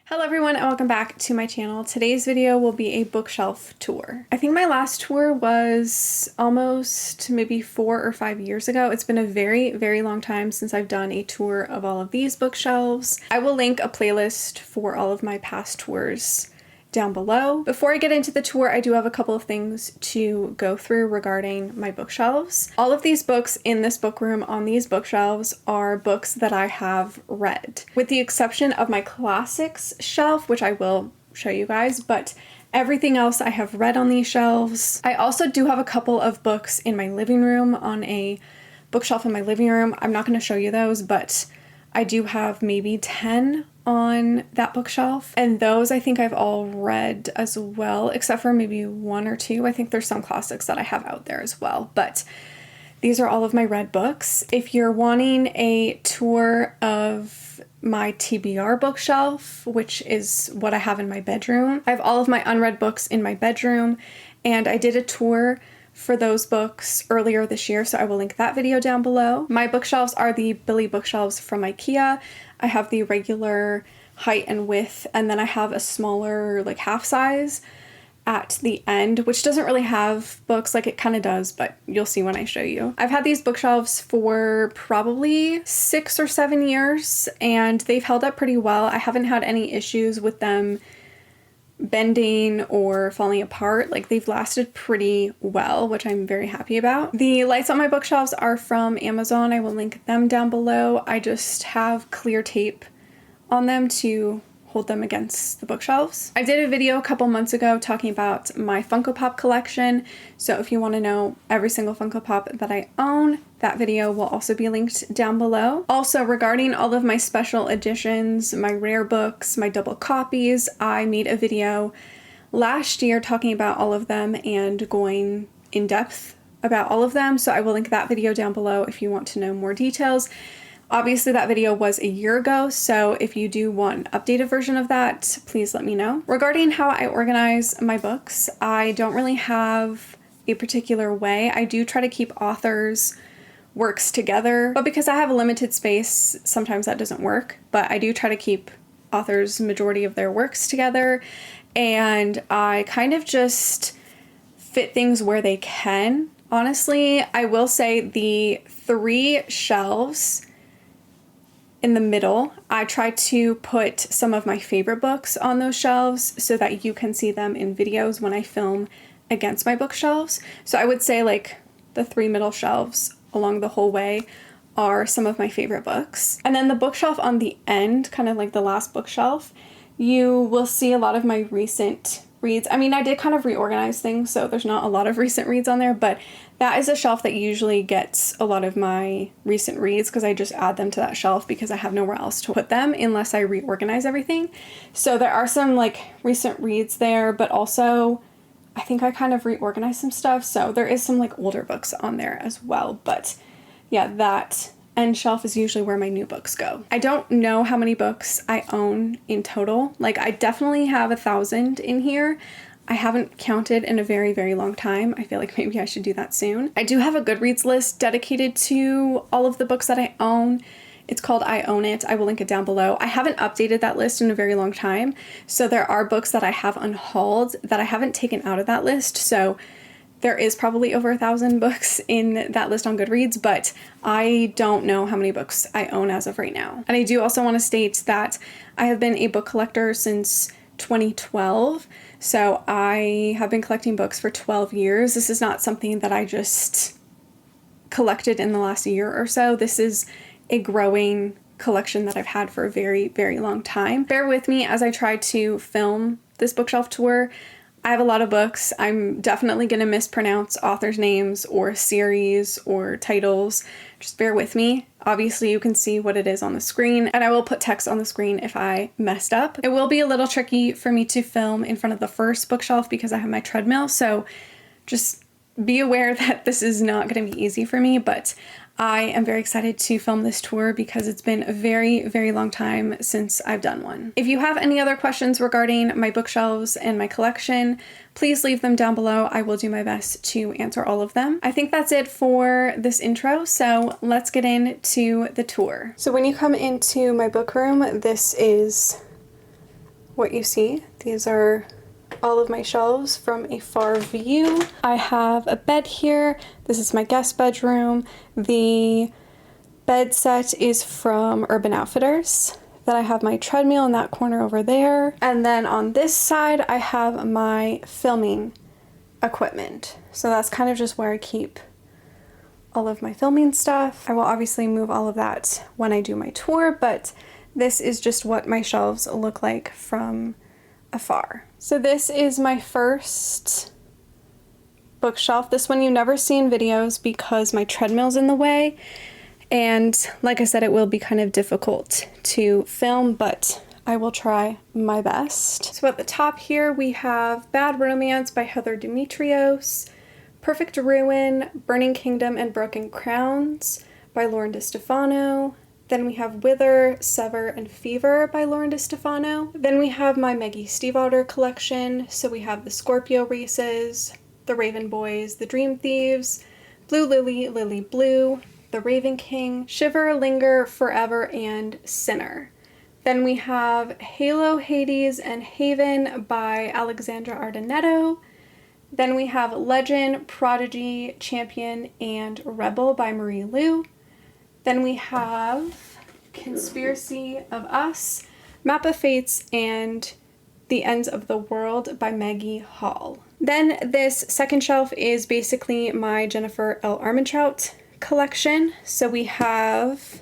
Hello everyone and welcome back to my channel. Today's video will be a bookshelf tour. I think my last tour was almost maybe 4 or 5 years ago. It's been a very long time since I've done a tour of all of these bookshelves. I will link a playlist for all of my past tours down below. Before I get into the tour, I do have a couple of things to go through regarding my bookshelves. All of these books in this book room on these bookshelves are books that I have read, with the exception of my classics shelf, which I will show you guys, but everything else I have read on these shelves. I also do have a couple of books in my living room on a bookshelf in my living room. I'm not going to show you those, but I do have maybe 10 on that bookshelf, and those I think I've all read as well, except for maybe 1 or 2. I think there's some classics that I have out there as well, but these are all of my read books. If you're wanting a tour of my TBR bookshelf, which is what I have in my bedroom, I have all of my unread books in my bedroom, and I did a tour for those books earlier this year, so I will link that video down below. My bookshelves are the Billy bookshelves from IKEA. I have the regular height and width, and then I have a smaller, like half size at the end, which doesn't really have books. Like, it kind of does, but you'll see when I show you. I've had these bookshelves for probably 6 or 7 years, and they've held up pretty well. I haven't had any issues with them bending or falling apart. Like, they've lasted pretty well, which I'm very happy about. The lights on my bookshelves are from Amazon. I will link them down below. I just have clear tape on them to hold them against the bookshelves. I did a video a couple months ago talking about my Funko Pop collection, so if you want to know every single Funko Pop that I own, that video will also be linked down below. Also, regarding all of my special editions, my rare books, my double copies, I made a video last year talking about all of them and going in depth about all of them, so I will link that video down below if you want to know more details. Obviously, that video was a year ago, so if you do want an updated version of that, please let me know. Regarding how I organize my books, I don't really have a particular way. I do try to keep authors' works together, but because I have a limited space, sometimes that doesn't work, but I do try to keep authors' majority of their works together, and I kind of just fit things where they can. Honestly, I will say the 3 shelves in the middle, I try to put some of my favorite books on those shelves so that you can see them in videos when I film against my bookshelves. So I would say like the 3 middle shelves along the whole way are some of my favorite books. And then the bookshelf on the end, kind of like the last bookshelf, you will see a lot of my recent reads. I mean, I did kind of reorganize things, so there's not a lot of recent reads on there, but that is a shelf that usually gets a lot of my recent reads because I just add them to that shelf because I have nowhere else to put them unless I reorganize everything. So there are some like recent reads there, but also I think I kind of reorganized some stuff, so there is some like older books on there as well. But yeah, that end shelf is usually where my new books go. I don't know how many books I own in total. Like, I definitely have 1,000 in here. I haven't counted in a very long time. I feel like maybe I should do that soon. I do have a Goodreads list dedicated to all of the books that I own. It's called I Own It. I will link it down below. I haven't updated that list in a very long time, so there are books that I have unhauled that I haven't taken out of that list, so there is probably over 1,000 books in that list on Goodreads, but I don't know how many books I own as of right now. And I do also want to state that I have been a book collector since 2012, so I have been collecting books for 12 years. This is not something that I just collected in the last year or so. This is a growing collection that I've had for a very long time. Bear with me as I try to film this bookshelf tour. I have a lot of books. I'm definitely going to mispronounce authors' names or series or titles. Just bear with me. Obviously, you can see what it is on the screen, and I will put text on the screen if I messed up. It will be a little tricky for me to film in front of the first bookshelf because I have my treadmill, so just be aware that this is not going to be easy for me, but I am very excited to film this tour because it's been a very long time since I've done one. If you have any other questions regarding my bookshelves and my collection, please leave them down below. I will do my best to answer all of them. I think that's it for this intro, so let's get into the tour. So when you come into my book room, this is what you see. These are all of my shelves from a far view. I have a bed here. This is my guest bedroom. The bed set is from Urban Outfitters. Then I have my treadmill in that corner over there. And then on this side, I have my filming equipment. So that's kind of just where I keep all of my filming stuff. I will obviously move all of that when I do my tour, but this is just what my shelves look like from afar. So this is my first bookshelf. This one you never see in videos because my treadmill's in the way. And like I said, it will be kind of difficult to film, but I will try my best. So at the top here, we have Bad Romance by Heather Demetrios, Perfect Ruin, Burning Kingdom and Broken Crowns by Lauren DeStefano. Then we have Wither, Sever, and Fever by Lauren DeStefano. Then we have my Maggie Stiefvater collection. So we have the Scorpio Races, the Raven Boys, the Dream Thieves, Blue Lily, Lily Blue, the Raven King, Shiver, Linger, Forever, and Sinner. Then we have Halo, Hades, and Haven by Alexandra Ardonetto. Then we have Legend, Prodigy, Champion, and Rebel by Marie Lu. Then we have Conspiracy of Us, Map of Fates, and The Ends of the World by Maggie Hall. Then this second shelf is basically my Jennifer L. Armentrout collection. So we have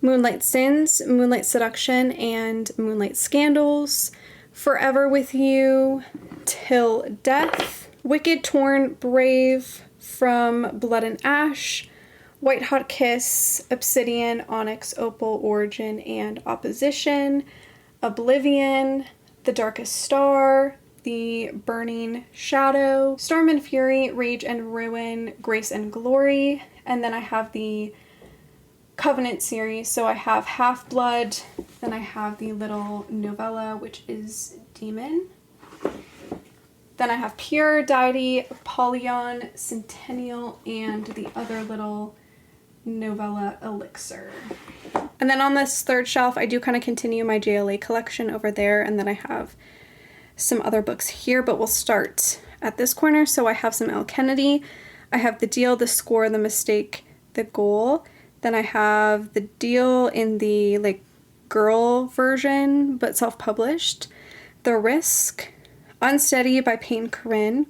Moonlight Sins, Moonlight Seduction, and Moonlight Scandals, Forever with You, Till Death, Wicked, Torn, Brave, From Blood and Ash, White Hot Kiss, Obsidian, Onyx, Opal, Origin, and Opposition, Oblivion, The Darkest Star, The Burning Shadow, Storm and Fury, Rage and Ruin, Grace and Glory, and then I have the Covenant series. So I have Half-Blood, then I have the little novella, which is Demon. Then I have Pure, Deity, Apollyon, Centennial, and the other little novella, Elixir. And then on this third shelf, I do kind of continue my JLA collection over there, and then I have some other books here, but we'll start at this corner. So I have some Elle Kennedy. I have The Deal, The Score, The Mistake, The Goal. Then I have The Deal in the like girl version, but self-published. The Risk, Unsteady by Payne Corinne,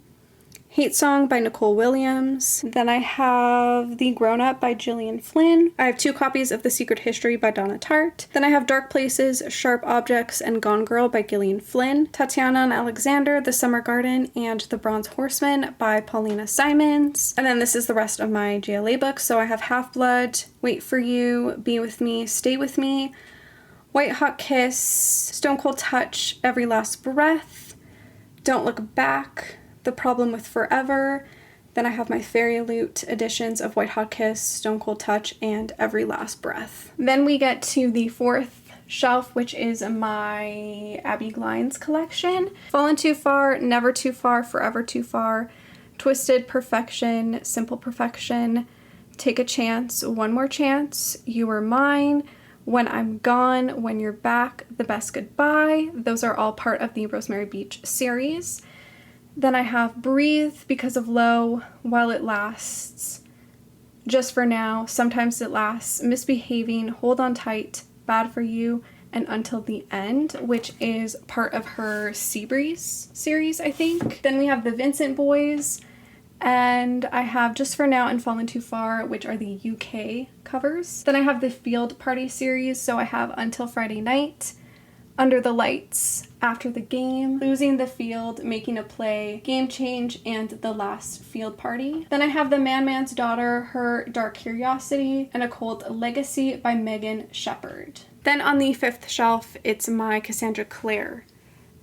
Hate Song by Nicole Williams. Then I have The Grown Up by Gillian Flynn. I have 2 copies of The Secret History by Donna Tartt. Then I have Dark Places, Sharp Objects, and Gone Girl by Gillian Flynn. Tatiana and Alexander, The Summer Garden, and The Bronze Horseman by Paulina Simons. And then this is the rest of my JLA books. So I have Half-Blood, Wait for You, Be With Me, Stay With Me, White Hot Kiss, Stone Cold Touch, Every Last Breath, Don't Look Back, The Problem with Forever. Then I have my Fairy Loot editions of White Hot Kiss, Stone Cold Touch, and Every Last Breath. Then we get to the fourth shelf, which is my Abby Glines collection. Fallen Too Far, Never Too Far, Forever Too Far, Twisted Perfection, Simple Perfection, Take a Chance, One More Chance, You Are Mine, When I'm Gone, When You're Back, The Best Goodbye. Those are all part of the Rosemary Beach series. Then I have Breathe, Because of Low, While It Lasts, Just for Now, Sometimes It Lasts, Misbehaving, Hold On Tight, Bad for You, and Until the End, which is part of her Seabreeze series, I think. Then we have the Vincent Boys, and I have Just for Now and Fallen Too Far, which are the UK covers. Then I have the Field Party series, so I have Until Friday Night, Under the Lights, After the Game, Losing the Field, Making a Play, Game Change, and The Last Field Party. Then I have The Man-Man's Daughter, Her Dark Curiosity, and Occult Legacy by Megan Shepherd. Then on the fifth shelf, it's my Cassandra Clare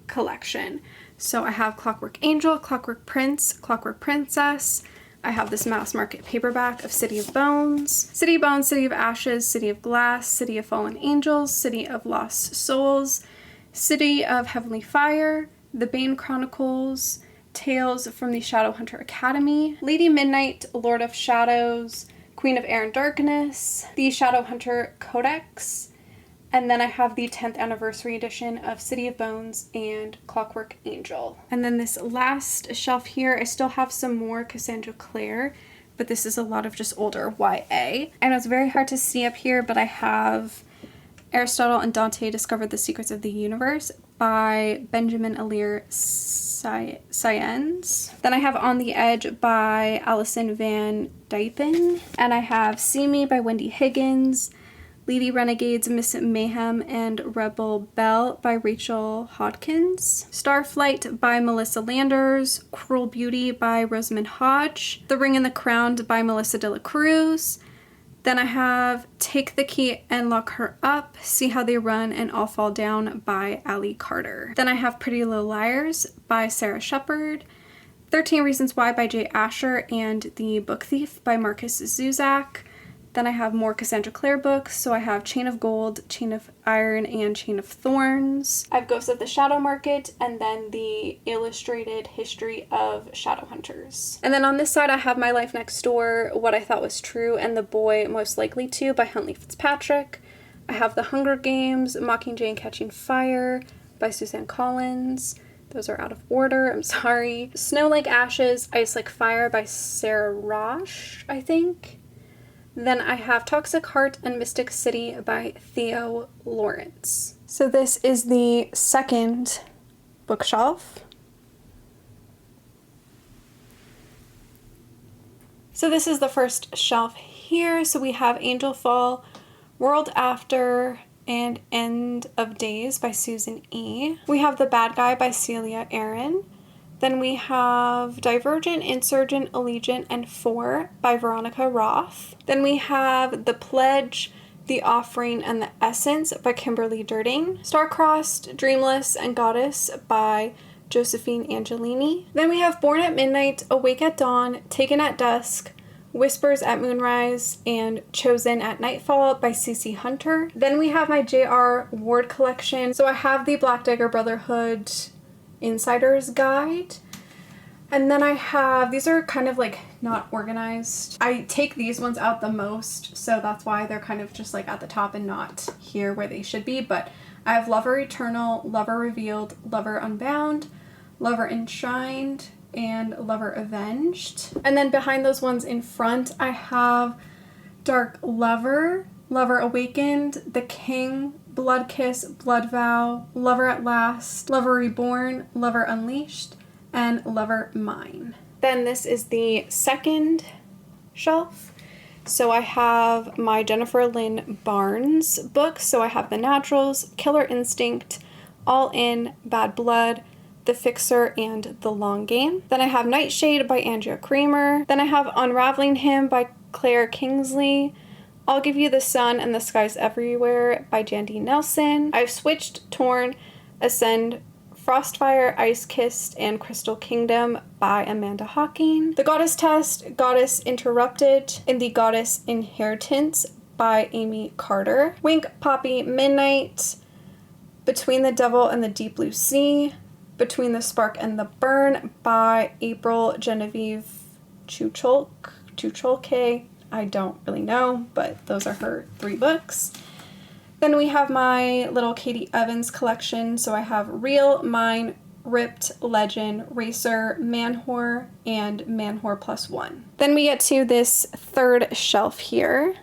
collection. So I have Clockwork Angel, Clockwork Prince, Clockwork Princess. I have this mass market paperback of City of Bones, City of Bones, City of Ashes, City of Glass, City of Fallen Angels, City of Lost Souls, City of Heavenly Fire, The Bane Chronicles, Tales from the Shadowhunter Academy, Lady Midnight, Lord of Shadows, Queen of Air and Darkness, The Shadowhunter Codex, And then I have the 10th anniversary edition of City of Bones and Clockwork Angel. And then this last shelf here, I still have some more Cassandra Clare, but this is a lot of just older YA. And it's very hard to see up here, but I have Aristotle and Dante Discovered the Secrets of the Universe by Benjamin Alir Saenz. Then I have On the Edge by Alison Van Dypen. And I have See Me by Wendy Higgins, Lady Renegades, Miss Mayhem, and Rebel Belle by Rachel Hodkins, Starflight by Melissa Landers, Cruel Beauty by Rosamund Hodge, The Ring and the Crown by Melissa de la Cruz. Then I have Take the Key and Lock Her Up, See How They Run and All Fall Down by Ali Carter. Then I have Pretty Little Liars by Sarah Shepard, 13 Reasons Why by Jay Asher, and The Book Thief by Marcus Zuzak. Then I have more Cassandra Clare books, so I have Chain of Gold, Chain of Iron, and Chain of Thorns. I have Ghosts of the Shadow Market, and then the Illustrated History of Shadowhunters. And then on this side I have My Life Next Door, What I Thought Was True, and The Boy Most Likely To by Huntley Fitzpatrick. I have The Hunger Games, Mockingjay and Catching Fire by Suzanne Collins. Those are out of order, I'm sorry. Snow Like Ashes, Ice Like Fire by Sarah Rosh, I think. Then I have Toxic Heart and Mystic City by Theo Lawrence. So this is the second bookshelf. So this is the first shelf here. So we have Angel Fall, World After, and End of Days by Susan E. We have The Bad Guy by Celia Aaron. Then we have Divergent, Insurgent, Allegiant, and Four by Veronica Roth. Then we have The Pledge, The Offering, and The Essence by Kimberly Durting. Star-Crossed, Dreamless, and Goddess by Josephine Angelini. Then we have Born at Midnight, Awake at Dawn, Taken at Dusk, Whispers at Moonrise, and Chosen at Nightfall by Cece Hunter. Then we have my J.R. Ward collection. So I have the Black Dagger Brotherhood Insider's Guide. And then I have, these are kind of like not organized. I take these ones out the most, so that's why they're kind of just like at the top and not here where they should be. But I have Lover Eternal, Lover Revealed, Lover Unbound, Lover Enshrined, and Lover Avenged. And then behind those ones in front, I have Dark Lover, Lover Awakened, The King, Blood Kiss, Blood Vow, Lover at Last, Lover Reborn, Lover Unleashed, and Lover Mine. Then this is the second shelf. So I have my Jennifer Lynn Barnes books. So I have The Naturals, Killer Instinct, All In, Bad Blood, The Fixer, and The Long Game. Then I have Nightshade by Andrea Kramer. Then I have Unraveling Him by Claire Kingsley, I'll Give You the Sun and the Skies Everywhere by Jandy Nelson. I've switched, Torn, Ascend, Frostfire, Ice Kissed, and Crystal Kingdom by Amanda Hawking. The Goddess Test, Goddess Interrupted, and The Goddess Inheritance by Amy Carter. Wink, Poppy, Midnight, Between the Devil and the Deep Blue Sea, Between the Spark and the Burn by April Genevieve Chucholke. I don't really know, but those are her 3 books. Then we have my little Katie Evans collection. So I have Real, Mine, Ripped, Legend, Racer, Man-Whore, and Man-Whore Plus One. Then we get to this third shelf here.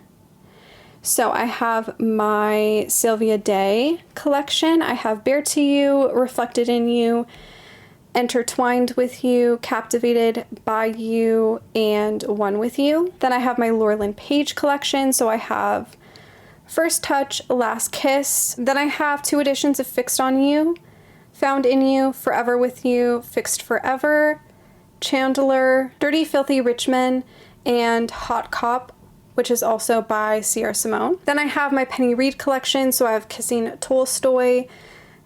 So I have my Sylvia Day collection. I have Bare to You, Reflected in You, Intertwined with You, Captivated by You, and One with You. Then I have my Laura Lynn Page collection. So I have First Touch, Last Kiss. Then I have 2 editions of Fixed on You, Found in You, Forever with You, Fixed Forever, Chandler, Dirty Filthy Rich Men, and Hot Cop, which is also by C.R. Simone. Then I have my Penny Reid collection. So I have Kissing Tolstoy,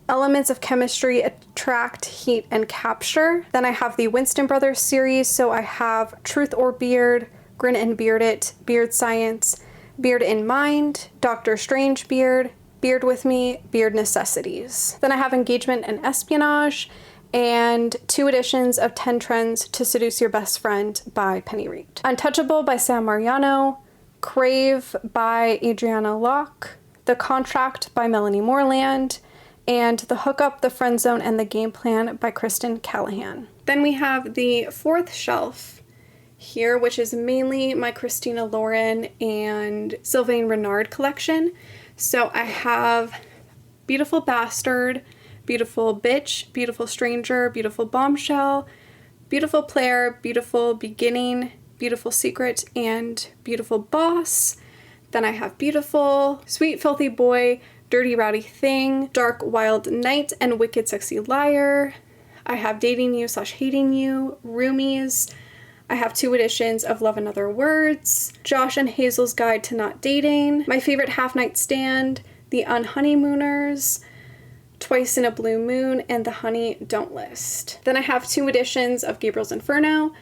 Elements of Chemistry, Attract, Heat, and Capture. Then I have the Winston Brothers series. So I have Truth or Beard, Grin and Beard It, Beard Science, Beard in Mind, Doctor Strange Beard, Beard with Me, Beard Necessities. Then I have Engagement and Espionage, and 2 editions of 10 Trends to Seduce Your Best Friend by Penny Reid. Untouchable by Sam Mariano, Crave by Adriana Locke, The Contract by Melanie Moreland, and The Hookup, The Friend Zone, and The Game Plan by Kristen Callahan. Then we have the fourth shelf here, which is mainly my Christina Lauren and Sylvain Renard collection. So I have Beautiful Bastard, Beautiful Bitch, Beautiful Stranger, Beautiful Bombshell, Beautiful Player, Beautiful Beginning, Beautiful Secret, and Beautiful Boss. Then I have Beautiful, Sweet Filthy Boy, Dirty Rowdy Thing, Dark Wild Night, and Wicked Sexy Liar. I have Dating You / Hating You, Roomies. I have 2 editions of Love and Other Words, Josh and Hazel's Guide to Not Dating, My Favorite Half Night Stand, The Unhoneymooners, Twice in a Blue Moon, and The Honey Don't List. Then I have 2 editions of Gabriel's Inferno,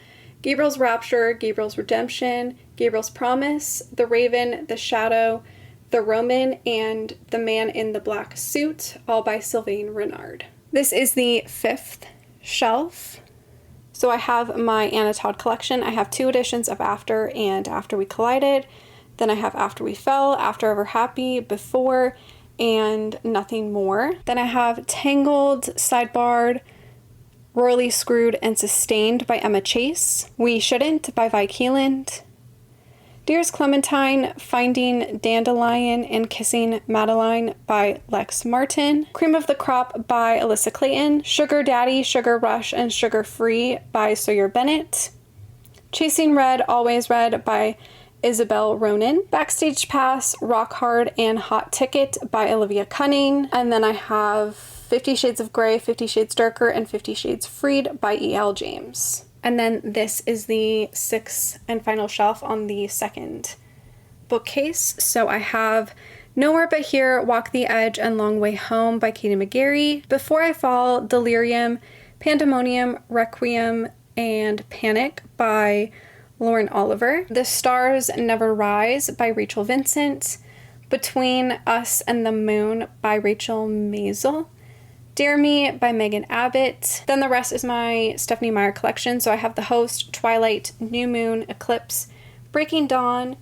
Gabriel's Rapture, Gabriel's Redemption, Gabriel's Promise, The Raven, The Shadow, The Roman, and The Man in the Black Suit, all by Sylvain Renard. This is the 5th shelf. So I have my Anna Todd collection. I have 2 editions of After and After We Collided. Then I have After We Fell, After Ever Happy, Before, and Nothing More. Then I have Tangled, Sidebarred, Royally Screwed, and Sustained by Emma Chase, We Shouldn't by Vi Keeland, Dearest Clementine, Finding Dandelion, and Kissing Madeline by Lex Martin, Cream of the Crop by Alyssa Clayton, Sugar Daddy, Sugar Rush, and Sugar Free by Sawyer Bennett, Chasing Red, Always Red by Isabel Ronan, Backstage Pass, Rock Hard, and Hot Ticket by Olivia Cunning, and then I have 50 Shades of Grey, 50 Shades Darker, and 50 Shades Freed by E.L. James. And then this is the 6th and final shelf on the 2nd bookcase. So I have Nowhere But Here, Walk the Edge, and Long Way Home by Katie McGarry, Before I Fall, Delirium, Pandemonium, Requiem, and Panic by Lauren Oliver, The Stars Never Rise by Rachel Vincent, Between Us and the Moon by Rachel Maisel, Dare Me by Megan Abbott. Then the rest is my Stephenie Meyer collection. So I have The Host, Twilight, New Moon, Eclipse, Breaking Dawn,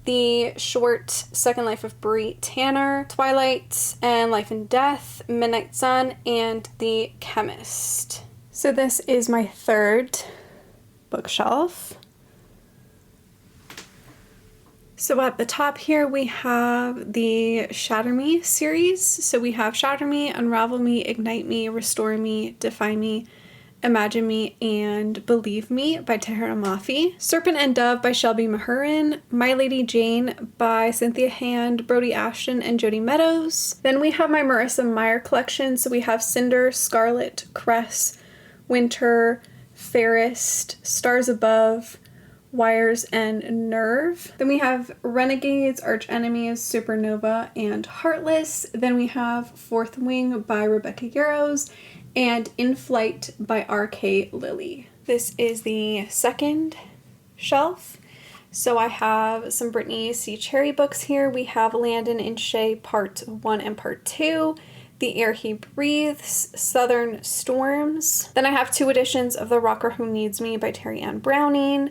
the short Second Life of Brie Tanner, Twilight and Life and Death, Midnight Sun, and The Chemist. So this is my 3rd bookshelf. So at the top here we have the Shatter Me series. So we have Shatter Me, Unravel Me, Ignite Me, Restore Me, Define Me, Imagine Me, and Believe Me by Tahira Mafi. Serpent and Dove by Shelby Mahurin. My Lady Jane by Cynthia Hand, Brody Ashton, and Jody Meadows. Then we have my Marissa Meyer collection. So we have Cinder, Scarlet, Cress, Winter, Fairest, Stars Above, Wires, and Nerve. Then we have Renegades, Arch Enemies, Supernova, and Heartless. Then we have Fourth Wing by Rebecca Yarros and In Flight by R.K. Lilly. This is the 2nd shelf. So I have some Brittany C. Cherry books here. We have Landon and Shay Part 1 and Part 2, The Air He Breathes, Southern Storms. Then I have 2 editions of The Rocker Who Needs Me by Terry Ann Browning.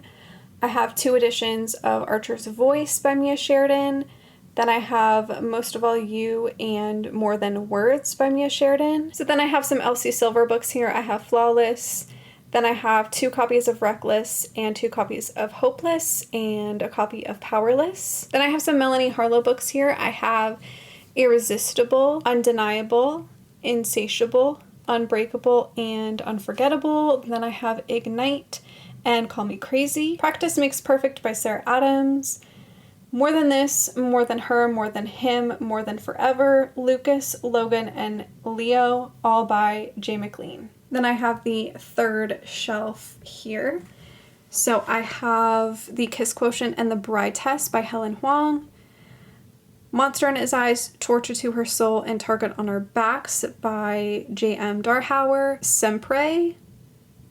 I have 2 editions of Archer's Voice by Mia Sheridan. Then I have Most of All You and More Than Words by Mia Sheridan. So then I have some Elsie Silver books here. I have Flawless. Then I have 2 copies of Reckless and 2 copies of Hopeless and a copy of Powerless. Then I have some Melanie Harlow books here. I have Irresistible, Undeniable, Insatiable, Unbreakable, and Unforgettable. Then I have Ignite and Call Me Crazy. Practice Makes Perfect by Sarah Adams. More Than This, More Than Her, More Than Him, More Than Forever, Lucas, Logan, and Leo, all by Jay McLean. Then I have the 3rd shelf here. So I have The Kiss Quotient and The Bride Test by Helen Huang. Monster in His Eyes, Torture to Her Soul, and Target on Our Backs by J.M. Darhauer. Sempre,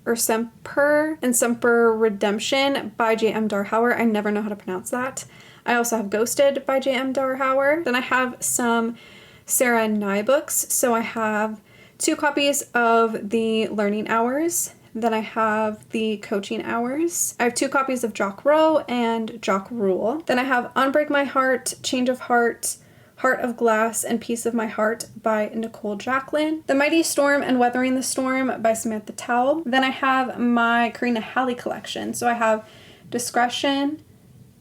or Semper, and Semper Redemption by J.M. Darhauer. I never know how to pronounce that. I also have Ghosted by J.M. Darhauer. Then I have some Sarah Nye books. So I have 2 copies of The Learning Hours. Then I have The Coaching Hours. I have 2 copies of Jock Rowe and Jock Rule. Then I have Unbreak My Heart, Change of Heart, Heart of Glass and Piece of My Heart by Nicole Jacqueline. The Mighty Storm and Weathering the Storm by Samantha Towle. Then I have my Karina Halley collection. So I have Discretion,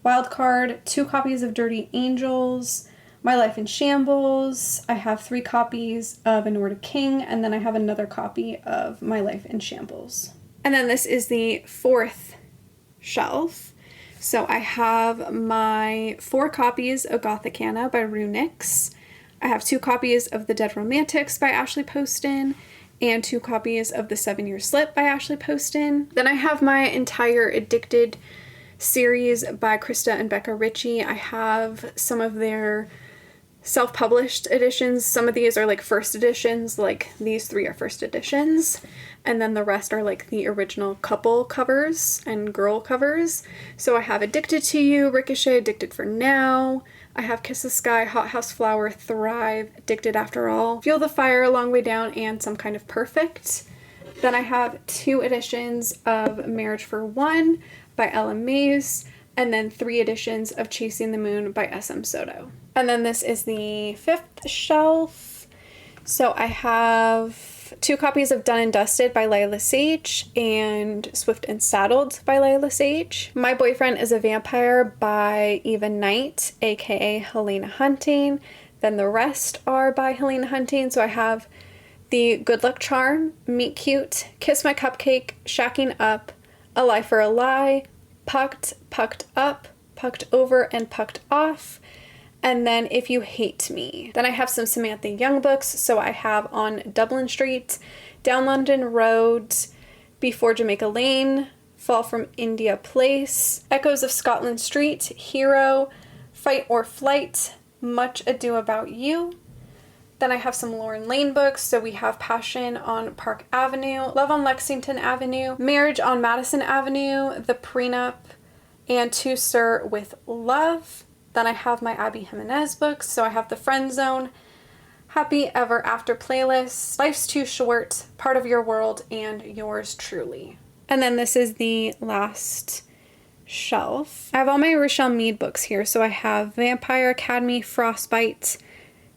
Wildcard, 2 copies of Dirty Angels, My Life in Shambles. I have 3 copies of Anorta King, and then I have another copy of My Life in Shambles. And then this is the 4th shelf. So I have my 4 copies of Gothicana by Rue Nix. I have 2 copies of The Dead Romantics by Ashley Poston, and 2 copies of The 7-Year Slip by Ashley Poston. Then I have my entire Addicted series by Krista and Becca Ritchie. I have some of their self-published editions. Some of these are like first editions, like these 3 are first editions, and then the rest are like the original couple covers and girl covers. So I have Addicted to You, Ricochet, Addicted for Now. I have Kiss the Sky, Hot House Flower, Thrive, Addicted After All, Feel the Fire, Long Way Down, and Some Kind of Perfect. Then I have 2 editions of Marriage for One by Ella Mays, and then 3 editions of Chasing the Moon by S.M. Soto. And then this is the 5th shelf. So I have 2 copies of Done and Dusted by Layla Sage and Swift and Saddled by Layla Sage. My Boyfriend is a Vampire by Eva Knight, aka Helena Hunting. Then the rest are by Helena Hunting. So I have the Good Luck Charm, Meet Cute, Kiss My Cupcake, Shacking Up, A Lie for a Lie, Pucked, Pucked Up, Pucked Over, and Pucked Off. And then If You Hate Me. Then I have some Samantha Young books. So I have On Dublin Street, Down London Road, Before Jamaica Lane, Fall from India Place, Echoes of Scotland Street, Hero, Fight or Flight, Much Ado About You. Then I have some Lauren Lane books. So we have Passion on Park Avenue, Love on Lexington Avenue, Marriage on Madison Avenue, The Prenup, and To Sir with Love. Then I have my Abby Jimenez books. So I have The Friend Zone, Happy Ever After Playlist, Life's Too Short, Part of Your World, and Yours Truly. And then this is the last shelf. I have all my Rochelle Mead books here. So I have Vampire Academy, Frostbite,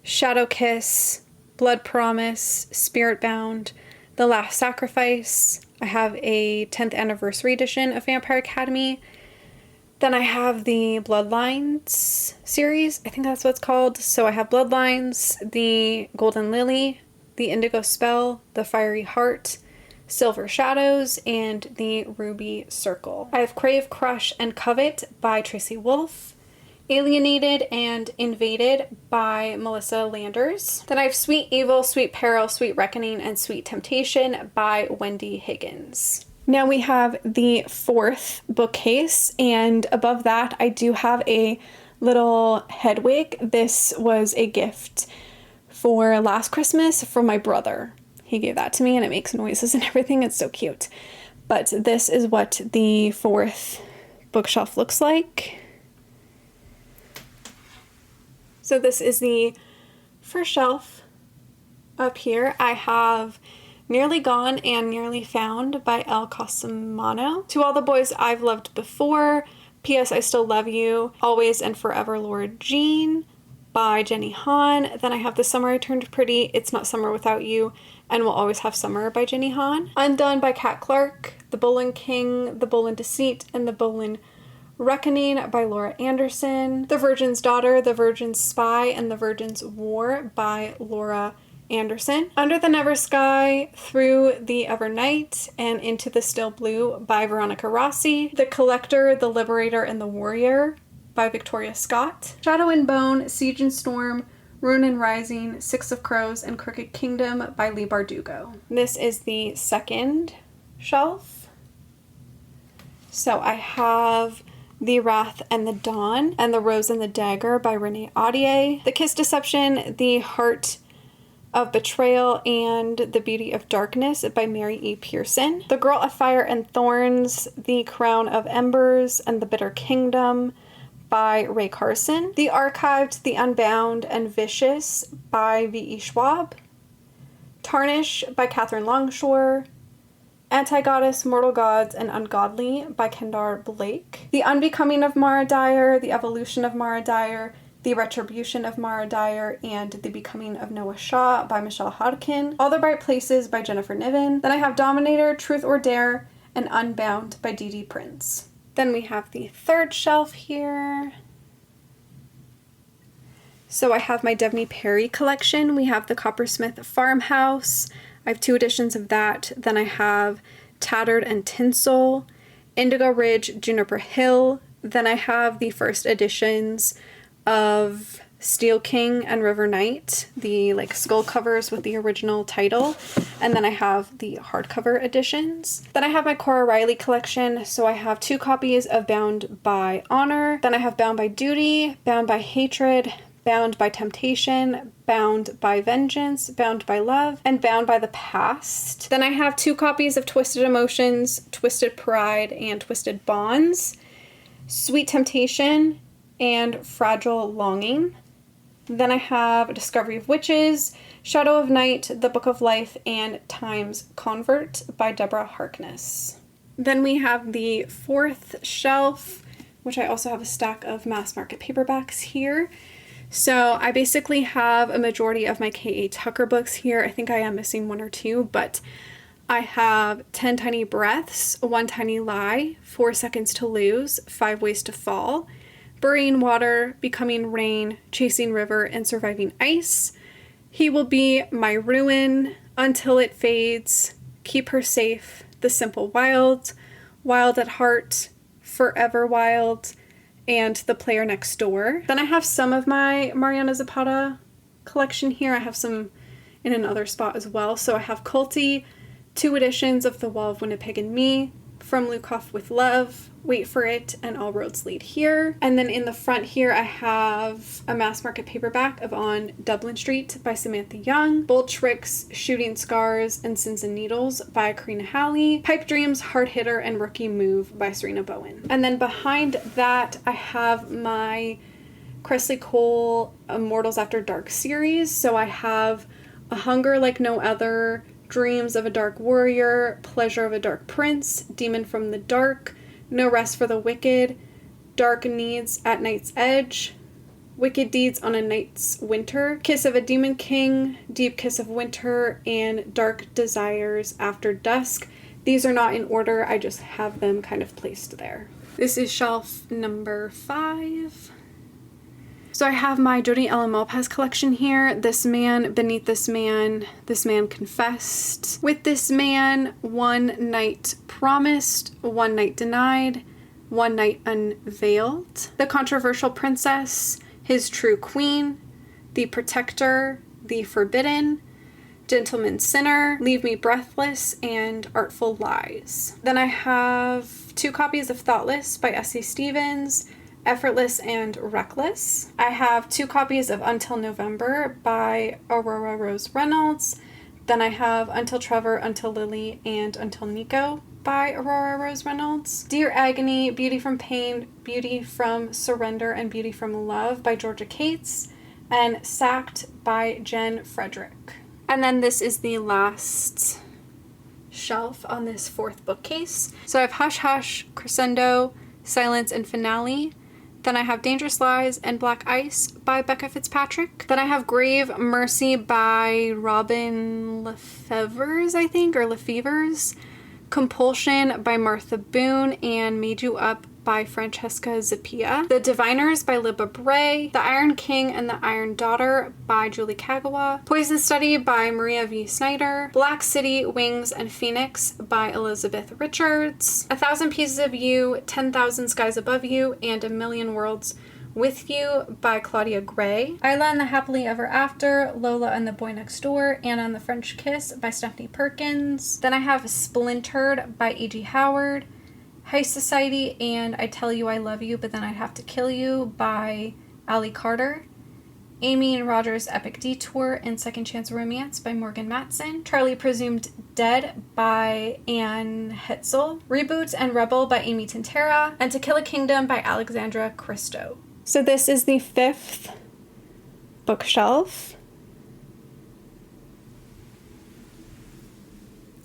Shadow Kiss, Blood Promise, Spirit Bound, The Last Sacrifice. I have a 10th anniversary edition of Vampire Academy. Then I have the Bloodlines series. I think that's what it's called. So I have Bloodlines, the Golden Lily, the Indigo Spell, the Fiery Heart, Silver Shadows, and the Ruby Circle. I have Crave, Crush, and Covet by Tracy Wolff, Alienated and Invaded by Melissa Landers. Then I have Sweet Evil, Sweet Peril, Sweet Reckoning, and Sweet Temptation by Wendy Higgins. Now we have the 4th bookcase, and above that I do have a little Hedwig. This was a gift for last Christmas from my brother. He gave that to me and it makes noises and everything. It's so cute. But this is what the 4th bookshelf looks like. So this is the first shelf up here. I have Nearly Gone and Nearly Found by El Cosimano. To All the Boys I've Loved Before, P.S. I Still Love You, Always and Forever Laura Jean by Jenny Han. Then I have The Summer I Turned Pretty, It's Not Summer Without You, and We'll Always Have Summer by Jenny Han. Undone by Kat Clark, The Boleyn King, The Boleyn Deceit, and The Boleyn Reckoning by Laura Anderson. The Virgin's Daughter, The Virgin's Spy, and The Virgin's War by Laura Anderson. Under the Never Sky, Through the Ever Night, and Into the Still Blue by Veronica Rossi. The Collector, The Liberator, and the Warrior by Victoria Scott. Shadow and Bone, Siege and Storm, Ruin and Rising, Six of Crows, and Crooked Kingdom by Leigh Bardugo. This is the 2nd shelf. So I have The Wrath and the Dawn, and The Rose and the Dagger by Renee Audier. The Kiss Deception, The Heart of Betrayal, and The Beauty of Darkness by Mary E. Pearson. The Girl of Fire and Thorns, The Crown of Embers, and The Bitter Kingdom by Ray Carson. The Archived, The Unbound, and Vicious by V.E. Schwab. Tarnish by Catherine Longshore. Anti-Goddess, Mortal Gods, and Ungodly by Kendar Blake. The Unbecoming of Mara Dyer, The Evolution of Mara Dyer, The Retribution of Mara Dyer and The Becoming of Noah Shaw by Michelle Hodkin, All the Bright Places by Jennifer Niven. Then I have Dominator, Truth or Dare, and Unbound by Dee Dee Prince. Then we have the third shelf here. So I have my Devney Perry collection. We have the Coppersmith Farmhouse. I have 2 editions of that. Then I have Tattered and Tinsel, Indigo Ridge, Juniper Hill. Then I have the first editions of Steel King and River Knight, the skull covers with the original title. And then I have the hardcover editions. Then I have my Cora Riley collection. So I have 2 copies of Bound by Honor. Then I have Bound by Duty, Bound by Hatred, Bound by Temptation, Bound by Vengeance, Bound by Love, and Bound by the Past. Then I have 2 copies of Twisted Emotions, Twisted Pride, and Twisted Bonds, Sweet Temptation, and Fragile Longing. Then I have Discovery of Witches, Shadow of Night, The Book of Life, and Time's Convert by Deborah Harkness. Then we have the 4th shelf, which I also have a stack of mass market paperbacks here. So I basically have a majority of my K.A. Tucker books here. I think I am missing 1 or 2, but I have 10 Tiny Breaths, One Tiny Lie, 4 Seconds to Lose, 5 Ways to Fall, Burying Water, Becoming Rain, Chasing River, and Surviving Ice. He Will Be My Ruin, Until It Fades, Keep Her Safe, The Simple Wild, Wild at Heart, Forever Wild, and The Player Next Door. Then I have some of my Mariana Zapata collection here. I have some in another spot as well. So I have Culty, 2 editions of The Wall of Winnipeg and Me, From Lukov with Love, Wait for It, and All Roads Lead Here. And then in the front here, I have a mass market paperback of On Dublin Street by Samantha Young, Bold Tricks, Shooting Scars, and Sins and Needles by Karina Halley, Pipe Dreams, Hard Hitter, and Rookie Move by Serena Bowen. And then behind that, I have my Kresley Cole Immortals After Dark series. So I have A Hunger Like No Other, Dreams of a Dark Warrior, Pleasure of a Dark Prince, Demon from the Dark, No Rest for the Wicked, Dark Needs at Night's Edge, Wicked Deeds on a Night's Winter, Kiss of a Demon King, Deep Kiss of Winter, and Dark Desires After Dusk. These are not in order, I just have them kind of placed there. This is shelf number 5. So I have my Jodi Ellen Malpass collection here. This Man, Beneath This Man, This Man Confessed, With This Man, One Night Promised, One Night Denied, One Night Unveiled, The Controversial Princess, His True Queen, The Protector, The Forbidden, Gentleman Sinner, Leave Me Breathless, and Artful Lies. Then I have 2 copies of Thoughtless by S.C. Stevens, Effortless and Reckless. I have 2 copies of Until November by Aurora Rose Reynolds. Then I have Until Trevor, Until Lily, and Until Nico by Aurora Rose Reynolds. Dear Agony, Beauty from Pain, Beauty from Surrender, and Beauty from Love by Georgia Cates. And Sacked by Jen Frederick. And then this is the last shelf on this 4th bookcase. So I have Hush Hush, Crescendo, Silence, and Finale. Then I have Dangerous Lies and Black Ice by Becca Fitzpatrick. Then I have Grave Mercy by Robin Lefevers, I think, or Lefevers. Compulsion by Martha Boone, and Made You Up by Francesca Zappia. The Diviners by Libba Bray. The Iron King and the Iron Daughter by Julie Kagawa. Poison Study by Maria V. Snyder. Black City, Wings, and Phoenix by Elizabeth Richards. 1,000 Pieces of You, 10,000 Skies Above You, and A Million Worlds With You by Claudia Gray. Isla and the Happily Ever After, Lola and the Boy Next Door, Anna and the French Kiss by Stephanie Perkins. Then I have Splintered by E.G. Howard. High Society and I Tell You I Love You But Then I'd Have to Kill You by Allie Carter. Amy and Roger's Epic Detour and Second Chance Romance by Morgan Matson. Charlie Presumed Dead by Anne Hetzel. Reboot and Rebel by Amy Tintera. And To Kill a Kingdom by Alexandra Christo. So this is the 5th bookshelf.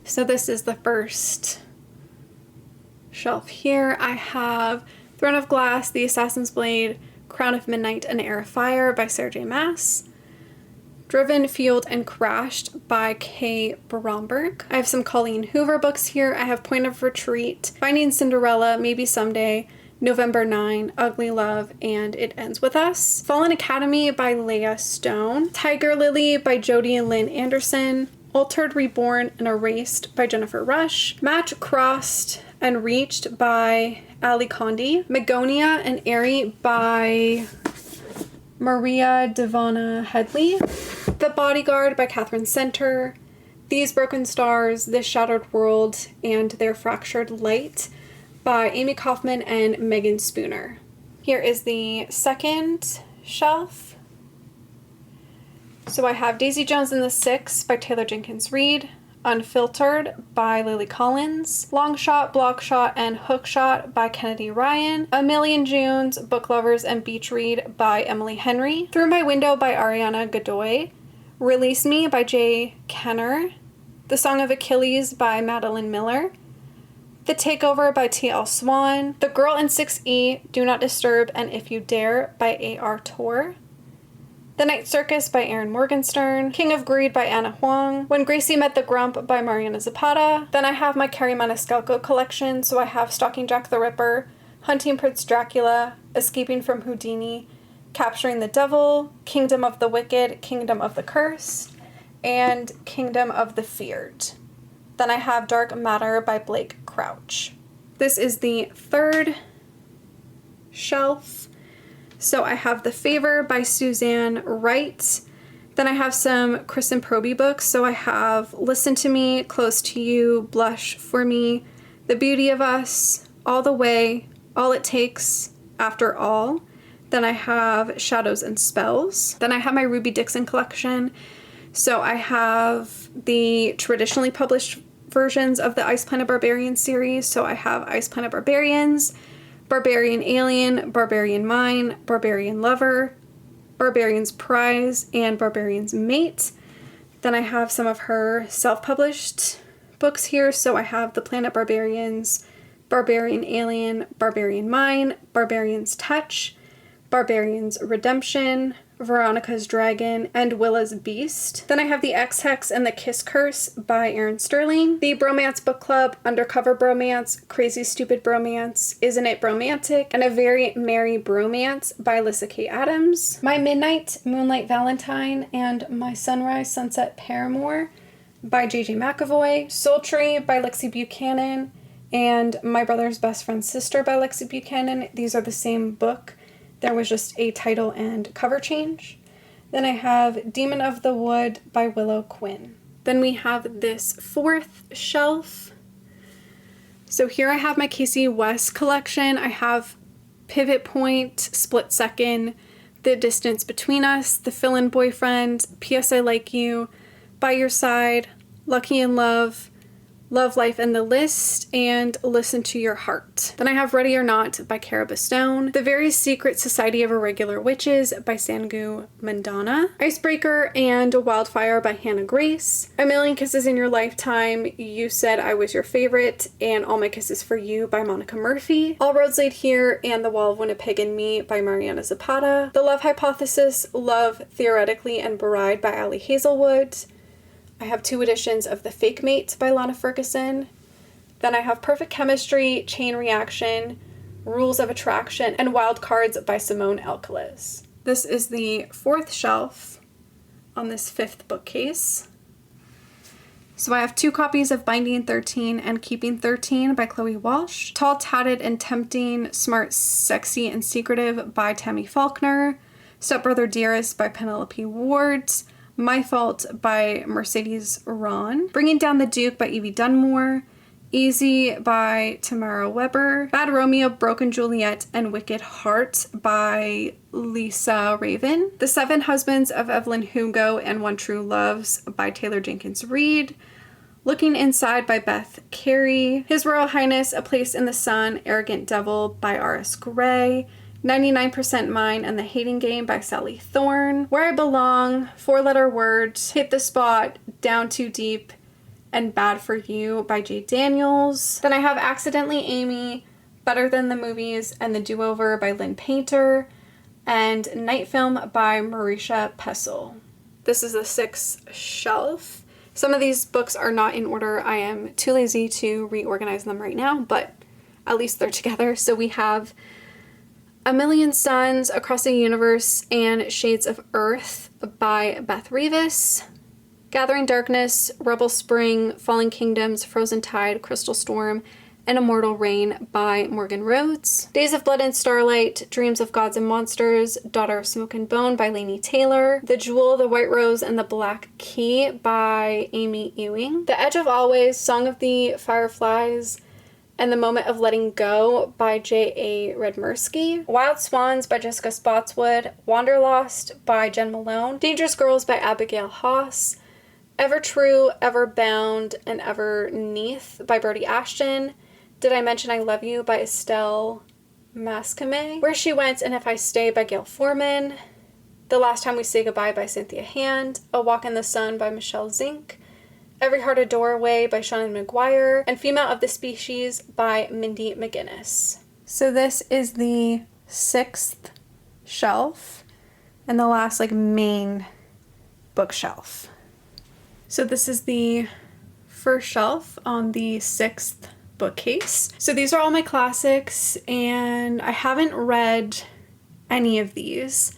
So this is the first shelf here. I have Throne of Glass, The Assassin's Blade, Crown of Midnight, An Heir of Fire by Sarah J. Maas. Driven, Fueled, and Crashed by Kay Bromberg. I have some Colleen Hoover books here. I have Point of Retreat, Finding Cinderella, Maybe Someday, November 9, Ugly Love, and It Ends With Us. Fallen Academy by Leah Stone. Tiger Lily by Jodi and Lynn Anderson. Altered, Reborn, and Erased by Jennifer Rush. Match Crossed and Reached by Ali Condi. Magonia and Airy by Maria Devana Headley. The Bodyguard by Catherine Center. These Broken Stars, This Shattered World, and Their Fractured Light by Amy Kaufman and Megan Spooner. Here is the second shelf. So I have Daisy Jones and the Six by Taylor Jenkins Reid. Unfiltered by Lily Collins. Long Shot, Block Shot, and Hook Shot by Kennedy Ryan. A Million Junes, Book Lovers, and Beach Read by Emily Henry. Through My Window by Ariana Godoy. Release Me by Jay Kenner. The Song of Achilles by Madeline Miller. The Takeover by T.L. Swan. The Girl in 6E, Do Not Disturb, and If You Dare by A.R. Tor. The Night Circus by Erin Morgenstern. King of Greed by Anna Huang. When Gracie Met the Grump by Mariana Zapata. Then I have my Carrie Maniscalco collection, so I have Stalking Jack the Ripper, Hunting Prince Dracula, Escaping from Houdini, Capturing the Devil, Kingdom of the Wicked, Kingdom of the Cursed, and Kingdom of the Feared. Then I have Dark Matter by Blake Crouch. This is the third shelf. So I have The Favor by Suzanne Wright. Then I have some Kristen Proby books. So I have Listen to Me, Close to You, Blush for Me, The Beauty of Us, All the Way, All It Takes, After All. Then I have Shadows and Spells. Then I have my Ruby Dixon collection. So I have the traditionally published versions of the Ice Planet Barbarians series. So I have Ice Planet Barbarians, Barbarian Alien, Barbarian Mine, Barbarian Lover, Barbarian's Prize, and Barbarian's Mate. Then I have some of her self-published books here. So I have The Planet Barbarians, Barbarian Alien, Barbarian Mine, Barbarian's Touch, Barbarian's Redemption, Veronica's Dragon, and Willa's Beast. Then I have The X-Hex and the Kiss Curse by Erin Sterling. The Bromance Book Club, Undercover Bromance, Crazy Stupid Bromance, Isn't It Bromantic, and A Very Merry Bromance by Alyssa K. Adams. My Midnight, Moonlight Valentine, and My Sunrise Sunset Paramour by J.J. McAvoy. Sultry by Lexi Buchanan, and My Brother's Best Friend's Sister by Lexi Buchanan. These are the same book. There was just a title and cover change. Then I have Demon of the Wood by Willow Quinn. Then we have this fourth shelf. So here I have my Casey West collection. I have Pivot Point, Split Second, The Distance Between Us, The Fill-In Boyfriend, P.S. I Like You, By Your Side, Lucky in Love, Love, Life, and the List, and Listen to Your Heart. Then I have Ready or Not by Cara Stone, The Very Secret Society of Irregular Witches by Sangu Mandana, Icebreaker and Wildfire by Hannah Grace, A Million Kisses in Your Lifetime, You Said I Was Your Favorite, and All My Kisses for You by Monica Murphy, All Roads Lead Here and The Wall of Winnipeg and Me by Mariana Zapata, The Love Hypothesis, Love, Theoretically, and Bride by Ali Hazelwood. I have 2 editions of The Fake Mate by Lana Ferguson. Then I have Perfect Chemistry, Chain Reaction, Rules of Attraction, and Wild Cards by Simone Elkeles. This is the fourth shelf on this fifth bookcase. So I have 2 copies of Binding 13 and Keeping 13 by Chloe Walsh. Tall, Tatted, and Tempting, Smart, Sexy, and Secretive by Tammy Faulkner. Stepbrother Dearest by Penelope Ward. My Fault by Mercedes Ron. Bringing Down the Duke by Evie Dunmore. Easy by Tamara Weber. Bad Romeo, Broken Juliet, and Wicked Heart by Lisa Raven. The 7 Husbands of Evelyn Hugo and One True Loves by Taylor Jenkins Reid. Looking Inside by Beth Carey. His Royal Highness, A Place in the Sun, Arrogant Devil by R.S. Gray. 99% Mine and the Hating Game by Sally Thorne. Where I Belong, 4-Letter Words, Hit the Spot, Down Too Deep, and Bad for You by J. Daniels. Then I have Accidentally Amy, Better Than the Movies, and The Do-Over by Lynn Painter. and Night Film by Marisha Pessl. This is the 6th shelf. Some of these books are not in order. I am too lazy to reorganize them right now, but at least they're together. So we have A Million Suns, Across the Universe, and Shades of Earth by Beth Revis. Gathering Darkness, Rebel Spring, Falling Kingdoms, Frozen Tide, Crystal Storm, and Immortal Rain by Morgan Rhodes. Days of Blood and Starlight, Dreams of Gods and Monsters, Daughter of Smoke and Bone by Laini Taylor. The Jewel, the White Rose, and the Black Key by Amy Ewing. The Edge of Always, Song of the Fireflies, and The Moment of Letting Go by J.A. Redmersky. Wild Swans by Jessica Spotswood. Wanderlost by Jen Malone. Dangerous Girls by Abigail Haas. Ever True, Ever Bound, and Ever Neath by Brody Ashton. Did I Mention I Love You by Estelle Mascame. Where She Went and If I Stay by Gail Foreman. The Last Time We Say Goodbye by Cynthia Hand. A Walk in the Sun by Michelle Zink. Every Heart a Doorway by Shannon McGuire. And Female of the Species by Mindy McGinnis. So this is the 6th shelf and the last main bookshelf. So this is the first shelf on the 6th bookcase. So these are all my classics, and I haven't read any of these.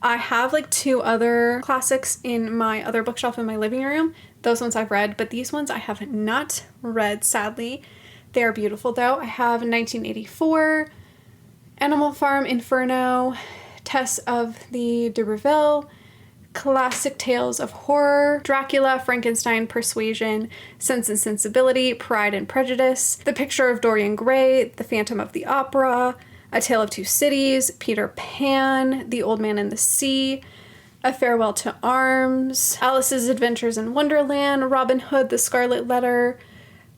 I have 2 other classics in my other bookshelf in my living room. Those ones I've read, but these ones I have not read, sadly. They are beautiful though. I have 1984, Animal Farm, Inferno, Tess of the D'Urberville, Classic Tales of Horror, Dracula, Frankenstein, Persuasion, Sense and Sensibility, Pride and Prejudice, The Picture of Dorian Gray, The Phantom of the Opera, A Tale of Two Cities, Peter Pan, The Old Man and the Sea, A Farewell to Arms, Alice's Adventures in Wonderland, Robin Hood, The Scarlet Letter,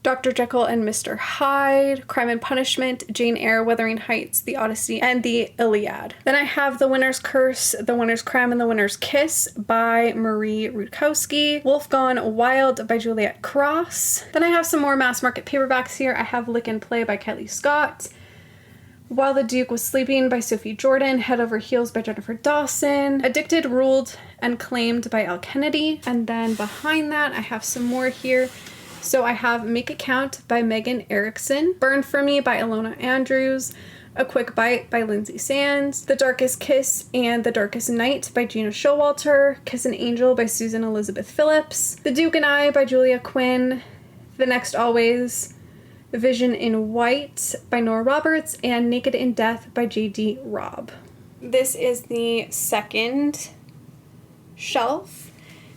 Dr. Jekyll and Mr. Hyde, Crime and Punishment, Jane Eyre, Wuthering Heights, The Odyssey, and The Iliad. Then I have The Winter's Curse, The Winter's Crime, and The Winter's Kiss by Marie Rudkowski, Wolf Gone Wild by Juliet Cross. Then I have some more mass market paperbacks here. I have Lick and Play by Kelly Scott, While the Duke Was Sleeping by Sophie Jordan, Head Over Heels by Jennifer Dawson, Addicted, Ruled, and Claimed by Elle Kennedy. And then behind that, I have some more here. So I have Make It Count by Megan Erickson, Burn For Me by Ilona Andrews, A Quick Bite by Lindsay Sands, The Darkest Kiss and The Darkest Night by Gina Showalter, Kiss an Angel by Susan Elizabeth Phillips, The Duke and I by Julia Quinn, The Next Always, Vision in White by Nora Roberts, and Naked in Death by J.D. Robb. This is the 2nd shelf.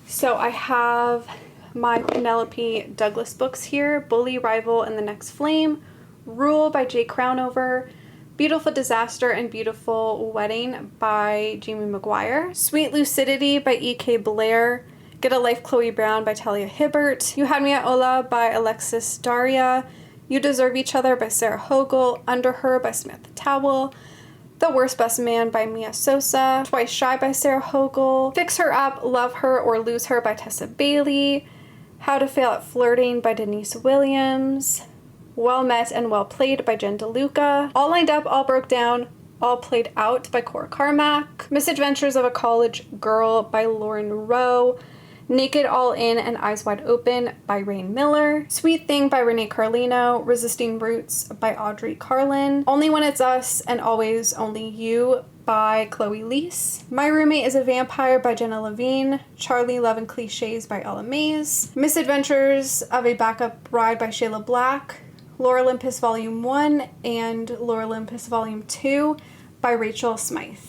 So I have my Penelope Douglas books here, Bully, Rival, and The Next Flame, Rule by Jay Crownover, Beautiful Disaster and Beautiful Wedding by Jamie McGuire, Sweet Lucidity by E.K. Blair, Get a Life, Chloe Brown by Talia Hibbert, You Had Me at Ola by Alexis Daria, You Deserve Each Other by Sarah Hogle, Under Her by Samantha Towell, The Worst Best Man by Mia Sosa, Twice Shy by Sarah Hogle, Fix Her Up, Love Her or Lose Her by Tessa Bailey, How to Fail at Flirting by Denise Williams, Well Met and Well Played by Jen DeLuca, All Lined Up, All Broke Down, All Played Out by Cora Carmack, Misadventures of a College Girl by Lauren Rowe, Naked, All In, and Eyes Wide Open by Rain Miller, Sweet Thing by Renee Carlino, Resisting Roots by Audrey Carlin, Only When It's Us and Always Only You by Chloe Leese, My Roommate is a Vampire by Jenna Levine, Charlie, Love and Cliches by Ella Mays, Misadventures of a Backup Bride by Shayla Black, Lore Olympus Volume 1 and Lore Olympus Volume 2 by Rachel Smythe.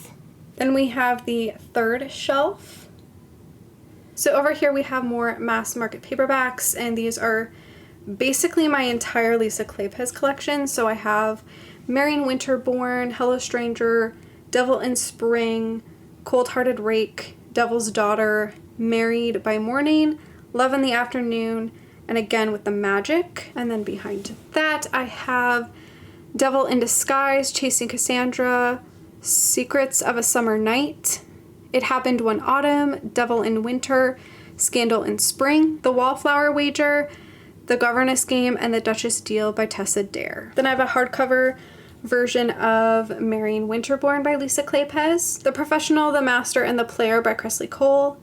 Then we have the 3rd shelf. So over here we have more mass market paperbacks, and these are basically my entire Lisa Kleypas collection. So I have Marion Winterborn, Hello Stranger, Devil in Spring, Cold Hearted Rake, Devil's Daughter, Married by Morning, Love in the Afternoon, and Again with the Magic. And then behind that I have Devil in Disguise, Chasing Cassandra, Secrets of a Summer Night, It Happened One Autumn, Devil in Winter, Scandal in Spring, The Wallflower Wager, The Governess Game, and The Duchess Deal by Tessa Dare. Then I have a hardcover version of Marion Winterborn by Lisa Kleypas, The Professional, The Master, and the Player by Kresley Cole,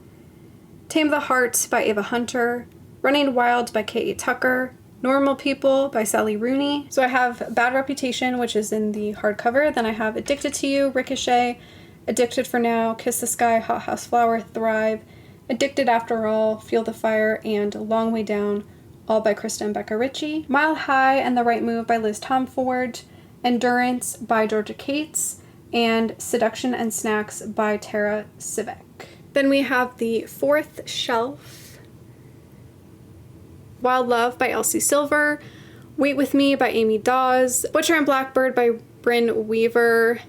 Tame the Heart by Ava Hunter, Running Wild by K.A. Tucker, Normal People by Sally Rooney. So I have Bad Reputation, which is in the hardcover. Then I have Addicted to You, Ricochet, Addicted for Now, Kiss the Sky, Hot House Flower, Thrive, Addicted After All, Feel the Fire, and Long Way Down, all by Krista and Becca Ritchie. Mile High and The Right Move by Liz Tomford, Endurance by Georgia Cates, and Seduction and Snacks by Tara Sivek. Then we have the fourth shelf. Wild Love by Elsie Silver, Wait With Me by Amy Dawes, Butcher and Blackbird by Bryn Weaver,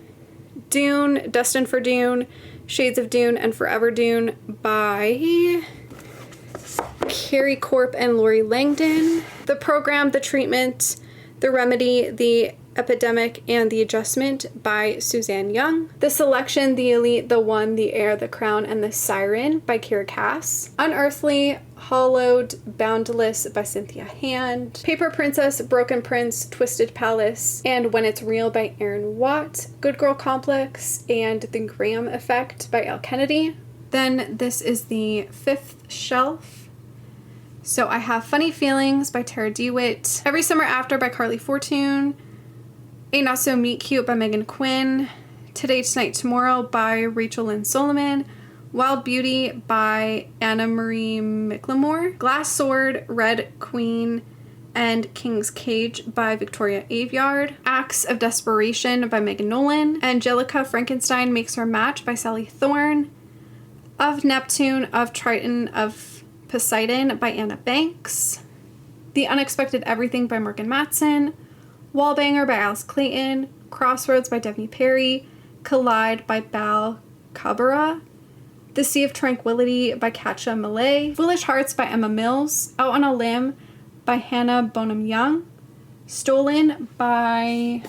Dune, Destined for Dune, Shades of Dune, and Forever Dune by Carrie Corp and Lori Langdon, The Program, The Treatment, The Remedy, The Epidemic, and The Adjustment by Suzanne Young, The Selection, The Elite, The One, The Heir, The Crown, and The Siren by Kira Cass, Unearthly, Hollowed, Boundless by Cynthia Hand, Paper Princess, Broken Prince, Twisted Palace, and When It's Real by Erin Watt, Good Girl Complex, and The Graham Effect by Elle Kennedy. Then this is the fifth shelf. So I have Funny Feelings by Tara DeWitt, Every Summer After by Carly Fortune, Ain't Not So Meet Cute by Megan Quinn, Today, Tonight, Tomorrow by Rachel Lynn Solomon, Wild Beauty by Anna Marie McLemore, Glass Sword, Red Queen, and King's Cage by Victoria Aveyard, Acts of Desperation by Megan Nolan, Angelica Frankenstein Makes Her Match by Sally Thorne, Of Neptune, of Triton, of Poseidon by Anna Banks, The Unexpected Everything by Morgan Matson, Wallbanger by Alice Clayton, Crossroads by Devney Perry, Collide by Bal Kabara, The Sea of Tranquility by Katja Millay, Foolish Hearts by Emma Mills, Out on a Limb by Hannah Bonham Young, Stolen by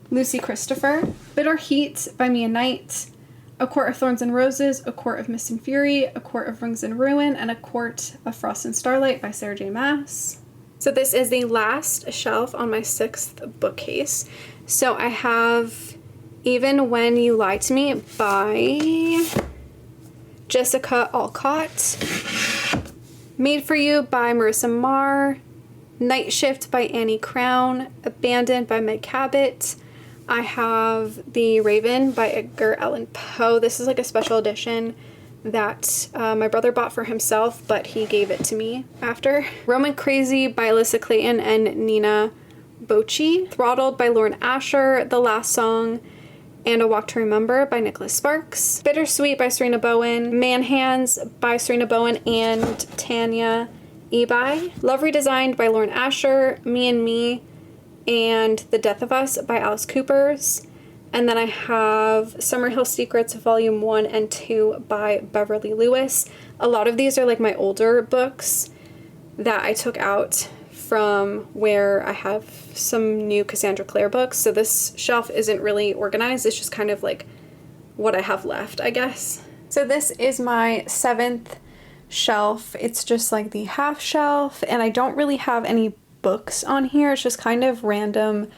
Lucy Christopher, Bitter Heat by Mia Knight, A Court of Thorns and Roses, A Court of Mist and Fury, A Court of Rings and Ruin, and A Court of Frost and Starlight by Sarah J. Maas. So this is the last shelf on my sixth bookcase. So I have Even When You Lie to Me by Jessica Alcott, Made for You by Marissa Marr, Night Shift by Annie Crown, Abandoned by Meg Cabot. I have The Raven by Edgar Allan Poe. This is like a special edition that my brother bought for himself, but he gave it to me after. Roman Crazy by Alyssa Clayton and Nina Bocci, Throttled by Lauren Asher, The Last Song, and A Walk to Remember by Nicholas Sparks, Bittersweet by Serena Bowen, Man Hands by Serena Bowen and Tanya Ebi, Love Redesigned by Lauren Asher, Me and Me, and The Death of Us by Alice Coopers. And then I have Summerhill Secrets Volume 1 and 2 by Beverly Lewis. A lot of these are like my older books that I took out from where I have some new Cassandra Clare books. So this shelf isn't really organized. It's just kind of like what I have left, I guess. So this is my seventh shelf. It's just like the half shelf, and I don't really have any books on here. It's just kind of random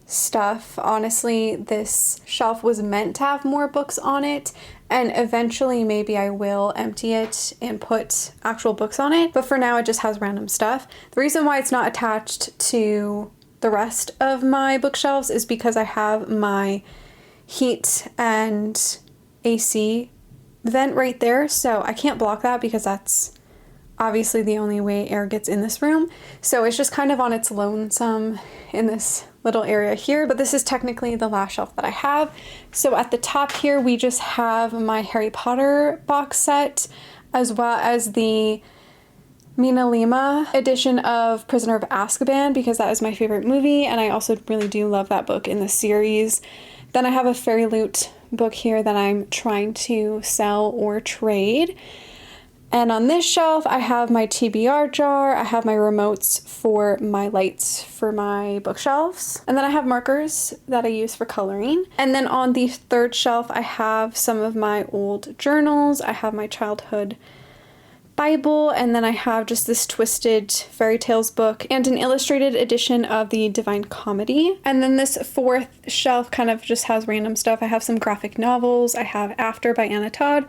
stuff. Honestly, this shelf was meant to have more books on it, and eventually maybe I will empty it and put actual books on it, but for now it just has random stuff. The reason why it's not attached to the rest of my bookshelves is because I have my heat and AC vent right there, so I can't block that because that's obviously the only way air gets in this room. So it's just kind of on its lonesome in this little area here, but this is technically the last shelf that I have. So at the top here, we just have my Harry Potter box set, as well as the Mina Lima edition of Prisoner of Azkaban, because that is my favorite movie, and I also really do love that book in the series. Then I have a Fairy Loot book here that I'm trying to sell or trade. And on this shelf, I have my TBR jar, I have my remotes for my lights for my bookshelves, and then I have markers that I use for coloring. And then on the third shelf, I have some of my old journals. I have my childhood Bible, and then I have just this Twisted Fairy Tales book and an illustrated edition of the Divine Comedy. And then this fourth shelf kind of just has random stuff. I have some graphic novels. I have After by Anna Todd,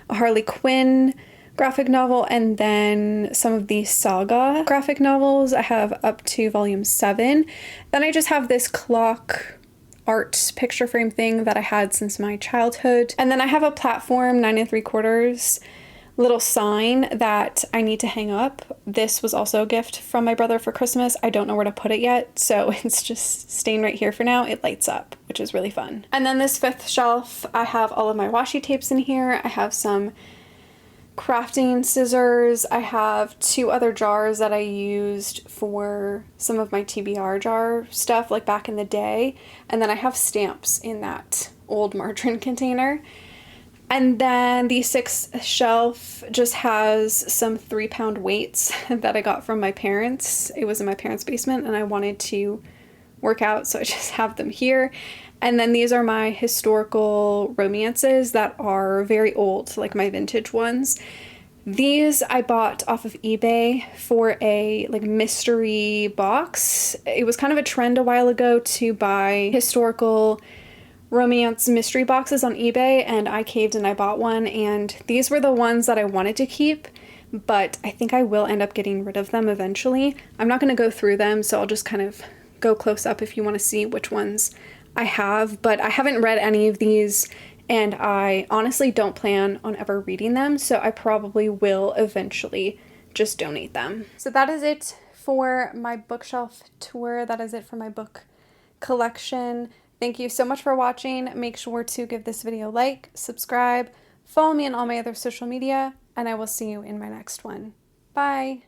a Harley Quinn graphic novel, and then some of the Saga graphic novels. I have up to volume 7. Then I just have this clock art picture frame thing that I had since my childhood. And then I have a platform 9 3/4 little sign that I need to hang up. This was also a gift from my brother for Christmas. I don't know where to put it yet, so it's just staying right here for now. It lights up, which is really fun. And then this fifth shelf, I have all of my washi tapes in here. I have some crafting scissors. I have 2 other jars that I used for some of my TBR jar stuff, like back in the day. And then I have stamps in that old margarine container. And then the 6th shelf just has some 3-pound weights that I got from my parents. It was in my parents' basement and I wanted to work out, so I just have them here. And then these are my historical romances that are very old, like my vintage ones. These I bought off of eBay for a like mystery box. It was kind of a trend a while ago to buy historical romance mystery boxes on eBay, and I caved and I bought one, and these were the ones that I wanted to keep, but I think I will end up getting rid of them eventually. I'm not going to go through them, so I'll just kind of go close up if you want to see which ones I have, but I haven't read any of these, and I honestly don't plan on ever reading them, so I probably will eventually just donate them. So that is it for my bookshelf tour. That is it for my book collection. Thank you so much for watching. Make sure to give this video a like, subscribe, follow me on all my other social media, and I will see you in my next one. Bye!